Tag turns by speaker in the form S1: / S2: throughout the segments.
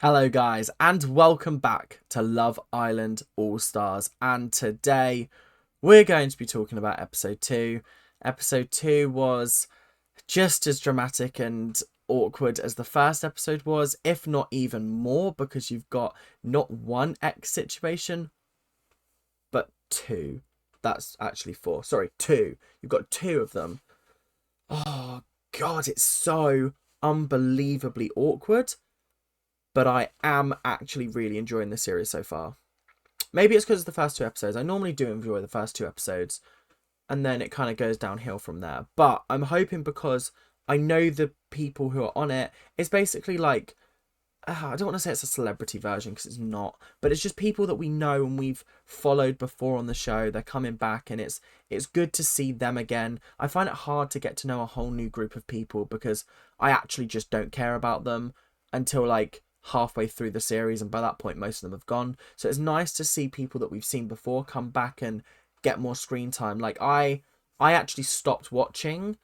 S1: Hello guys and welcome back to Love Island All Stars, and today we're going to be talking about episode 2. Episode 2 was just as dramatic and awkward as the first episode was, if not even more, because you've got not one ex situation but two. That's actually four. Sorry, two. You've got two of them. Oh god, it's so unbelievably awkward. But I am actually really enjoying the series so far. Maybe it's because of the first two episodes. I normally do enjoy the first two episodes, and then it kind of goes downhill from there. But I'm hoping, because I know the people who are on it, it's basically like, I don't want to say it's a celebrity version because it's not, but it's just people that we know and we've followed before on the show. They're coming back, and it's good to see them again. I find it hard to get to know a whole new group of people because I actually just don't care about them until like halfway through the series, and by that point most of them have gone. So it's nice to see people that we've seen before come back and get more screen time. Like I actually stopped watching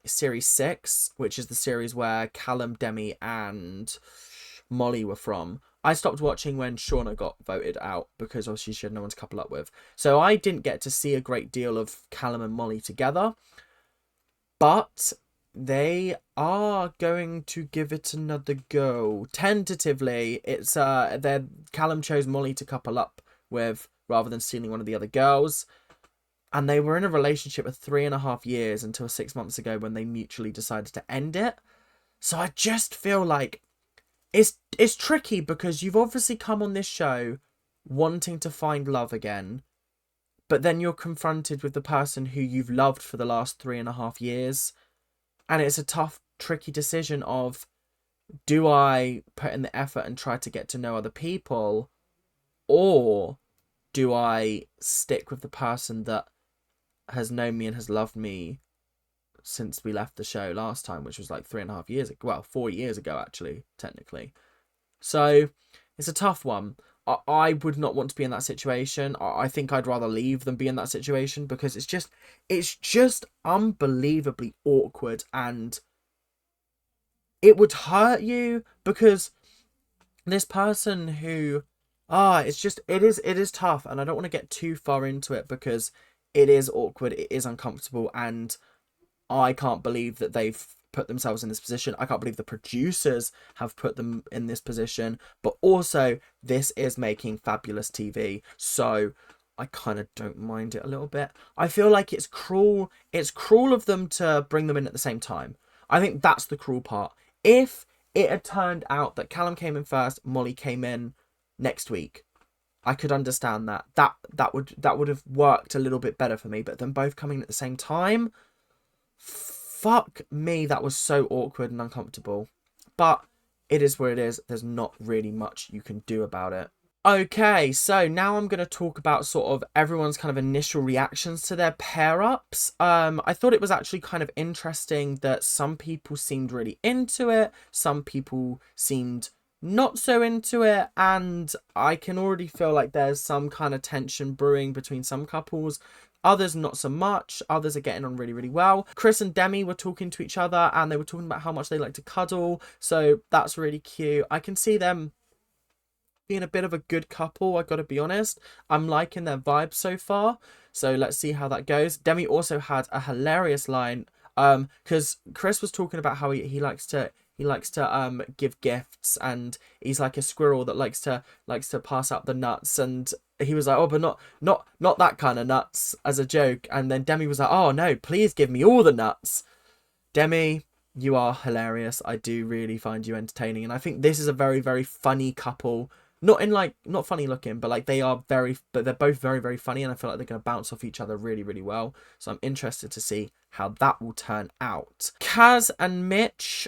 S1: series 6, which is the series where Callum, Demi and Molly were from. I stopped watching when Shauna got voted out because obviously she had no one to couple up with. So I didn't get to see a great deal of Callum and Molly together. But they are going to give it another go. Tentatively, it's Callum chose Molly to couple up with rather than stealing one of the other girls. And they were in a relationship for 3.5 years until 6 months ago when they mutually decided to end it. So I just feel like it's tricky because you've obviously come on this show wanting to find love again, but then you're confronted with the person who you've loved for the last 3.5 years. And it's a tough, tricky decision of, do I put in the effort and try to get to know other people, or do I stick with the person that has known me and has loved me since we left the show last time, which was like 3.5 years ago. Well, 4 years ago, actually, technically. So it's a tough one. I would not want to be in that situation. I think I'd rather leave than be in that situation because it's just unbelievably awkward, and it would hurt you because this person who it is tough, and I don't want to get too far into it because it is awkward, it is uncomfortable, and I can't believe that they've put themselves in this position. I can't believe the producers have put them in this position, but also this is making fabulous TV, so I kind of don't mind it a little bit. I feel like it's cruel of them to bring them in at the same time. I think that's the cruel part. If it had turned out that Callum came in first, Molly came in next week, I could understand that. That would have worked a little bit better for me, but them both coming at the same time, fuck me, that was so awkward and uncomfortable. But it is what it is. There's not really much you can do about it. Okay, so now I'm going to talk about sort of everyone's kind of initial reactions to their pair-ups. I thought it was actually kind of interesting that some people seemed really into it, some people seemed not so into it, and I can already feel like there's some kind of tension brewing between some couples. Others not so much. Others are getting on really, really well. Chris and Demi were talking to each other and they were talking about how much they like to cuddle. So that's really cute. I can see them being a bit of a good couple, I gotta be honest. I'm liking their vibe so far. So let's see how that goes. Demi also had a hilarious line. Because Chris was talking about how he likes to give gifts, and he's like a squirrel that likes to pass out the nuts, and he was like, oh, but not that kind of nuts, as a joke. And then Demi was like, oh no, please give me all the nuts. Demi, you are hilarious. I do really find you entertaining, and I think this is a very, very funny couple. Not funny looking, but like they're both very, very funny, and I feel like they're going to bounce off each other really, really well. So I'm interested to see how that will turn out. Kaz and Mitch,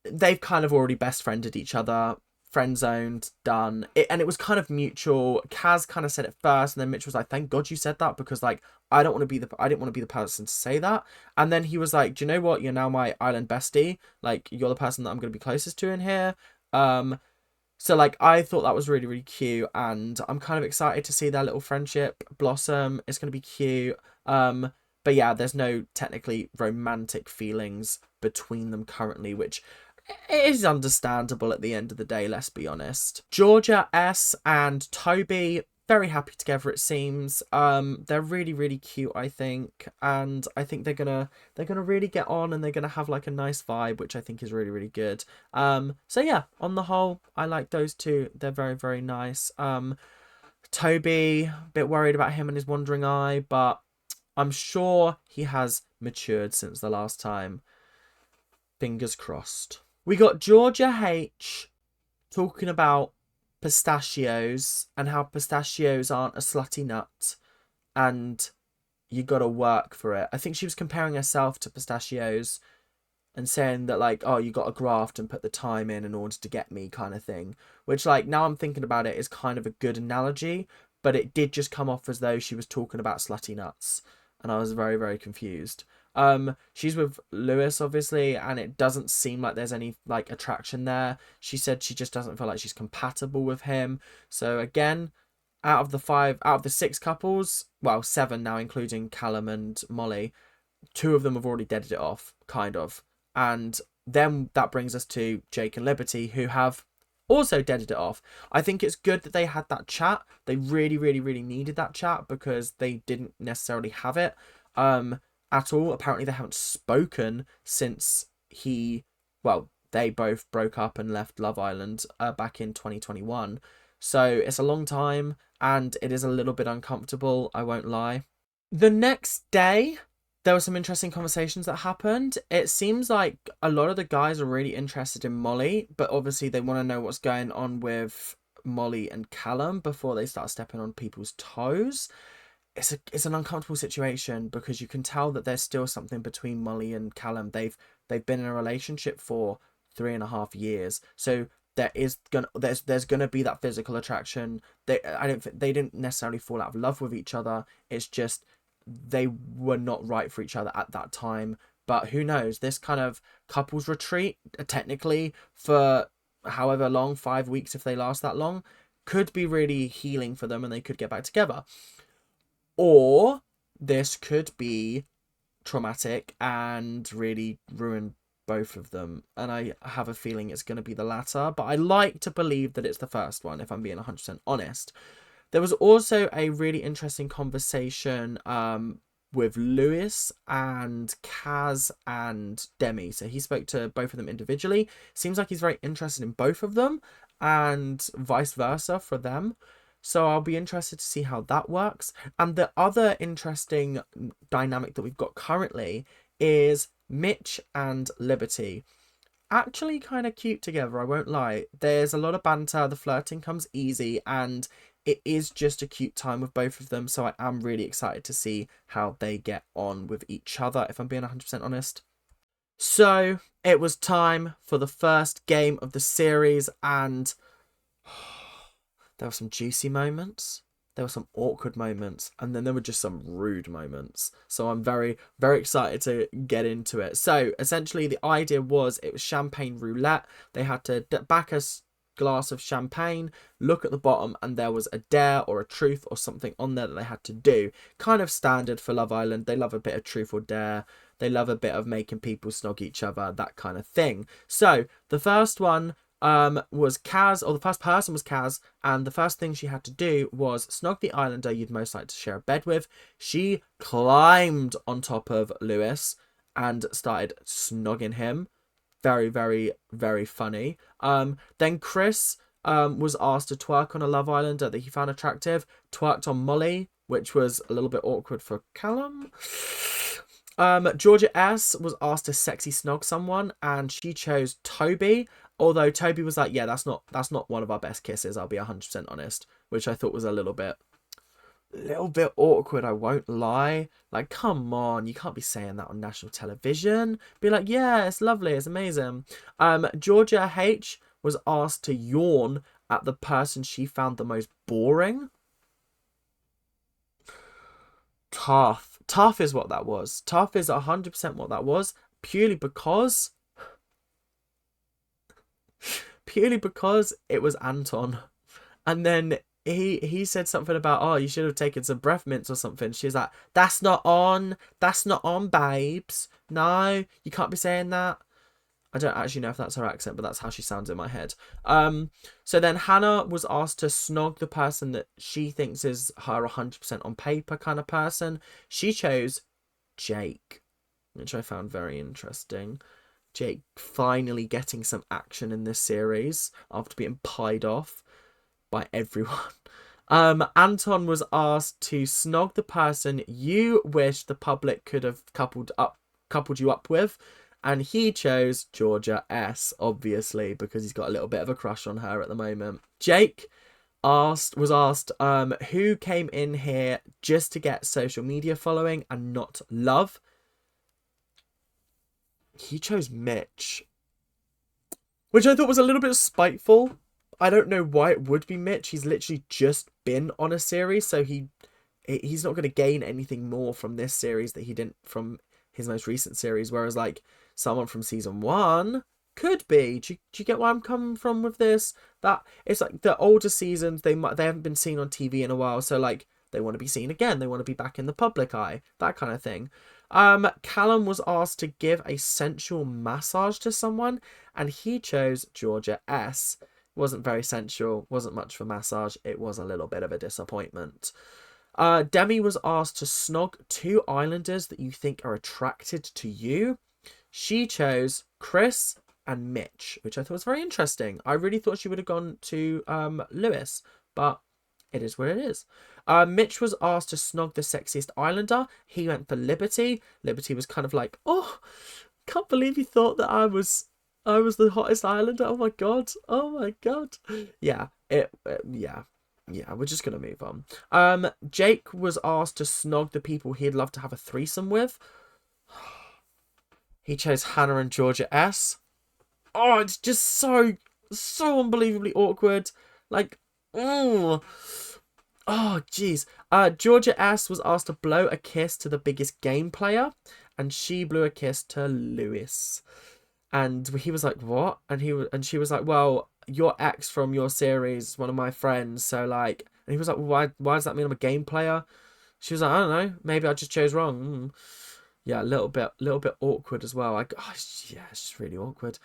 S1: they've kind of already best friended each other, friend zoned, done it, and it was kind of mutual. Kaz kind of said it first, and then Mitch was like, thank God you said that, because like I didn't want to be the person to say that. And then he was like, do you know what, you're now my island bestie, like you're the person that I'm going to be closest to in here. So like I thought that was really, really cute, and I'm kind of excited to see their little friendship blossom. It's going to be cute. But yeah, there's no technically romantic feelings between them currently, which it is understandable at the end of the day, let's be honest. Georgia S and Toby, very happy together it seems. They're really, really cute, I think. And I think they're gonna really get on, and they're gonna have like a nice vibe, which I think is really, really good. So yeah, on the whole, I like those two. They're very, very nice. Toby, a bit worried about him and his wandering eye, but I'm sure he has matured since the last time. Fingers crossed. We got Georgia H talking about pistachios and how pistachios aren't a slutty nut and you gotta work for it. I think she was comparing herself to pistachios and saying that, like, oh, you gotta graft and put the time in order to get me, kind of thing. Which, like, now I'm thinking about it, is kind of a good analogy, but it did just come off as though she was talking about slutty nuts, and I was very, very confused. She's with Lewis, obviously, and it doesn't seem like there's any, like, attraction there. She said she just doesn't feel like she's compatible with him. So again, out of the six couples, well, seven now, including Callum and Molly, two of them have already deaded it off, kind of. And then that brings us to Jake and Liberty, who have also deaded it off. I think it's good that they had that chat. They really, really, really needed that chat because they didn't necessarily have it at all. Apparently they haven't spoken since they both broke up and left Love Island back in 2021. So it's a long time and it is a little bit uncomfortable, I won't lie. The next day, there were some interesting conversations that happened. It seems like a lot of the guys are really interested in Molly, but obviously they want to know what's going on with Molly and Callum before they start stepping on people's toes. It's an uncomfortable situation because you can tell that there's still something between Molly and Callum. They've been in a relationship for 3.5 years, so there's gonna be that physical attraction. They didn't necessarily fall out of love with each other. It's just they were not right for each other at that time. But who knows? This kind of couples retreat, technically for however long, 5 weeks if they last that long, could be really healing for them and they could get back together. Or this could be traumatic and really ruin both of them. And I have a feeling it's going to be the latter. But I like to believe that it's the first one, if I'm being 100% honest. There was also a really interesting conversation with Lewis and Kaz and Demi. So he spoke to both of them individually. Seems like he's very interested in both of them and vice versa for them. So I'll be interested to see how that works. And the other interesting dynamic that we've got currently is Mitch and Liberty. Actually kind of cute together, I won't lie. There's a lot of banter, the flirting comes easy, and it is just a cute time with both of them. So I am really excited to see how they get on with each other, if I'm being 100% honest. So it was time for the first game of the series, and there were some juicy moments, there were some awkward moments, and then there were just some rude moments. So I'm very, very excited to get into it. So essentially the idea was it was champagne roulette. They had to back a glass of champagne, look at the bottom, and there was a dare or a truth or something on there that they had to do. Kind of standard for Love Island. They love a bit of truth or dare. They love a bit of making people snog each other, that kind of thing. So the first one was Kaz, or the first person was Kaz, and the first thing she had to do was snog the islander you'd most like to share a bed with. She climbed on top of Lewis and started snogging him. Very, very, very funny. Then Chris was asked to twerk on a Love Islander that he found attractive. Twerked on Molly, which was a little bit awkward for Callum. Georgia S was asked to sexy snog someone, and she chose Toby. Although Toby was like, yeah, that's not one of our best kisses, I'll be 100% honest. Which I thought was a little bit awkward, I won't lie. Like, come on, you can't be saying that on national television. Be like, yeah, it's lovely, it's amazing. Georgia H was asked to yawn at the person she found the most boring. Tough is what that was. Tough is 100% what that was. Purely because it was Anton. And then he said something about, oh, you should have taken some breath mints or something. She was like, that's not on babes. No, you can't be saying that. I don't actually know if that's her accent, but that's how she sounds in my head. So then Hannah was asked to snog the person that she thinks is her 100% on paper kind of person. She chose Jake, which I found very interesting. Jake finally getting some action in this series after being pied off by everyone. Anton was asked to snog the person you wish the public could have coupled you up with, and he chose Georgia S, obviously, because he's got a little bit of a crush on her at the moment. Jake was asked who came in here just to get social media following and not love. He chose Mitch, which I thought was a little bit spiteful. I don't know why it would be Mitch. He's literally just been on a series, so he's not going to gain anything more from this series that he didn't from his most recent series. Whereas, like, someone from season 1 could be. Do you get where I'm coming from with this? That it's like the older seasons, they haven't been seen on TV in a while, so like they want to be seen again. They want to be back in the public eye, that kind of thing. Callum was asked to give a sensual massage to someone, and he chose Georgia S. Wasn't very sensual, wasn't much for massage. It was a little bit of a disappointment. Demi was asked to snog 2 islanders that you think are attracted to you. She chose Chris and Mitch, which I thought was very interesting. I really thought she would have gone to Lewis, but it is what it is. Mitch was asked to snog the sexiest islander. He went for Liberty. Liberty was kind of like, oh, can't believe you thought that I was the hottest islander. Oh my god. Yeah, yeah, we're just gonna move on. Jake was asked to snog the people he'd love to have a threesome with. He chose Hannah and Georgia S. Oh, it's just so unbelievably awkward. Like, oh jeez. Georgia S was asked to blow a kiss to the biggest game player, and she blew a kiss to Lewis. And he was like, what? And she was like, well, your ex from your series, one of my friends. So like, and he was like, well, why does that mean I'm a game player? She was like, I don't know. Maybe I just chose wrong. Yeah, a little bit awkward as well. Yeah, it's just really awkward.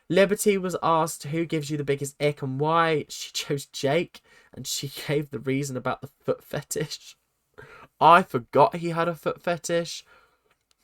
S1: Liberty was asked who gives you the biggest ick and why. She chose Jake, and she gave the reason about the foot fetish. I forgot he had a foot fetish,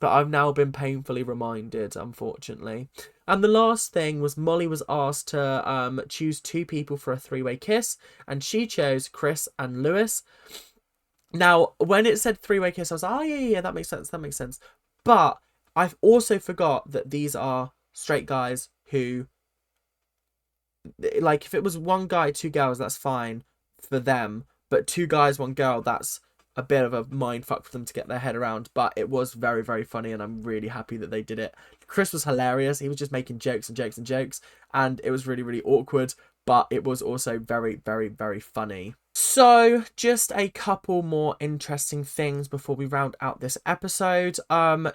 S1: but I've now been painfully reminded, unfortunately. And the last thing was Molly was asked to choose 2 people for a 3-way kiss, and she chose Chris and Lewis. Now, when it said 3-way kiss, I was like, oh, yeah, that makes sense. But I've also forgot that these are straight guys who, like, if it was 1 guy, 2 girls, that's fine for them. But 2 guys, 1 girl, that's a bit of a mind fuck for them to get their head around. But it was very, very funny, and I'm really happy that they did it. Chris was hilarious. He was just making jokes, and it was really, really awkward. But it was also very, very, very funny. So, just a couple more interesting things before we round out this episode.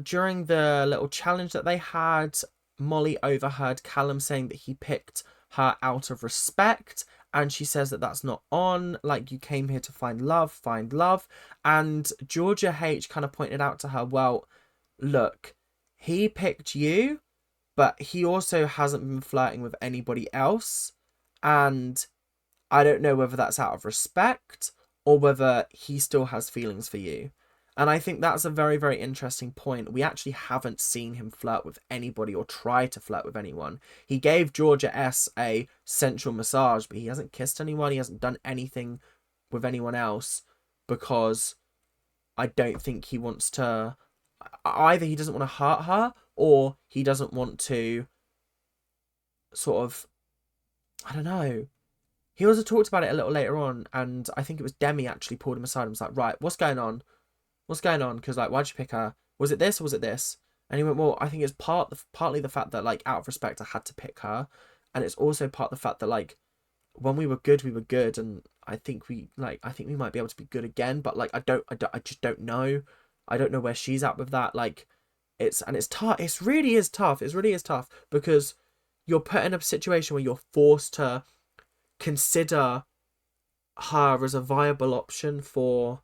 S1: During the little challenge that they had, Molly overheard Callum saying that he picked her out of respect, and she says that that's not on. Like, you came here to find love. And Georgia H kind of pointed out to her, well, look, he picked you, but he also hasn't been flirting with anybody else, and I don't know whether that's out of respect or whether he still has feelings for you. And I think that's a very, very interesting point. We actually haven't seen him flirt with anybody or try to flirt with anyone. He gave Georgia S a sensual massage, but he hasn't kissed anyone. He hasn't done anything with anyone else because I don't think he wants to... Either he doesn't want to hurt her or he doesn't want to sort of... I don't know. He also talked about it a little later on, and I think it was Demi actually pulled him aside and was like, right, what's going on? Because, like, why'd you pick her? Was it this or was it this? And he went, well, I think it's partly the fact that, like, out of respect, I had to pick her. And it's also part of the fact that, like, when we were good, and I think we might be able to be good again, but, like, I just don't know. I don't know where she's at with that. Like, it's tough. It really is tough because you're put in a situation where you're forced to consider her as a viable option for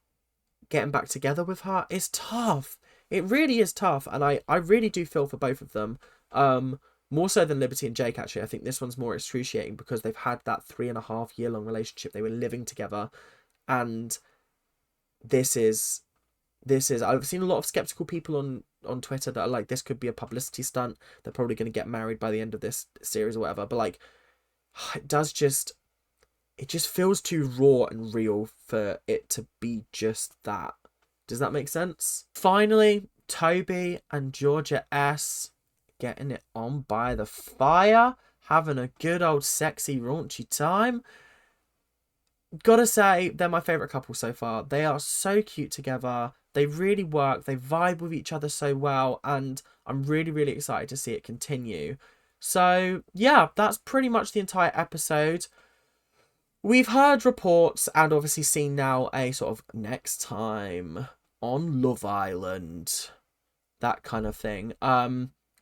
S1: getting back together with her. It's tough. It really is tough, and I really do feel for both of them. More so than Liberty and Jake, actually. I think this one's more excruciating because they've had that 3.5 year long relationship. They were living together, and this is I've seen a lot of skeptical people on Twitter that are like, this could be a publicity stunt. They're probably going to get married by the end of this series or whatever. But like, it just feels too raw and real for it to be just that. Does that make sense? Finally, Toby and Georgia S getting it on by the fire, having a good old sexy raunchy time. Gotta say, they're my favourite couple so far. They are so cute together. They really work. They vibe with each other so well. And I'm really, really excited to see it continue. So, yeah, that's pretty much the entire episode. We've heard reports and obviously seen now a sort of next time on Love Island, that kind of thing.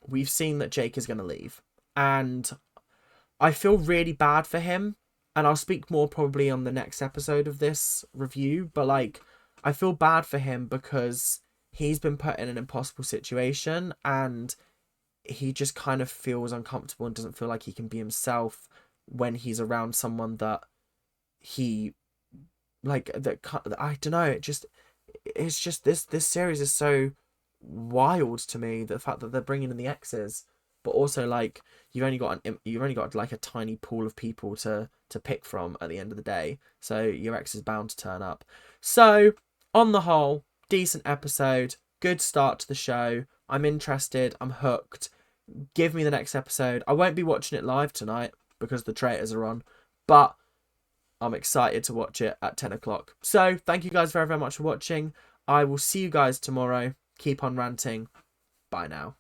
S1: We've seen that Jake is going to leave. And I feel really bad for him. And I'll speak more probably on the next episode of this review. But, like, I feel bad for him because he's been put in an impossible situation. And he just kind of feels uncomfortable and doesn't feel like he can be himself when he's around someone that he, like, that, I don't know. It's just this series is so wild to me. The fact that they're bringing in the exes. But also, like, you've only got like a tiny pool of people to pick from at the end of the day. So your ex is bound to turn up. So on the whole, decent episode, good start to the show. I'm interested. I'm hooked. Give me the next episode. I won't be watching it live tonight because the traitors are on, but I'm excited to watch it at 10 o'clock. So thank you guys very, very much for watching. I will see you guys tomorrow. Keep on ranting. Bye now.